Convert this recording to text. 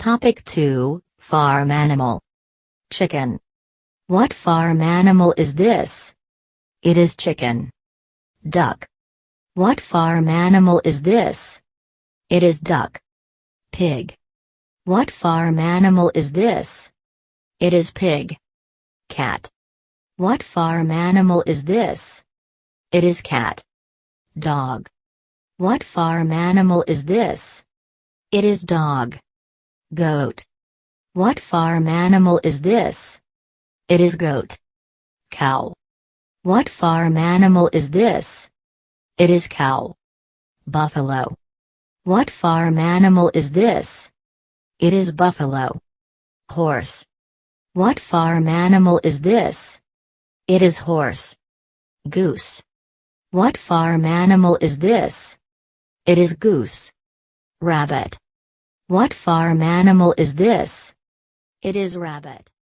Topic 2, Farm animal. Chicken. What farm animal is this? It is chicken. Duck. What farm animal is this? It is duck. Pig. What farm animal is this? It is pig. Cat. What farm animal is this? It is cat. Dog. What farm animal is this? It is dog. Goat. What farm animal is this? It is goat. Cow. What farm animal is this? It is cow. Buffalo. What farm animal is this? It is buffalo. Horse. What farm animal is this? It is horse. Goose. What farm animal is this? It is goose. Rabbit. What farm animal is this? It is rabbit.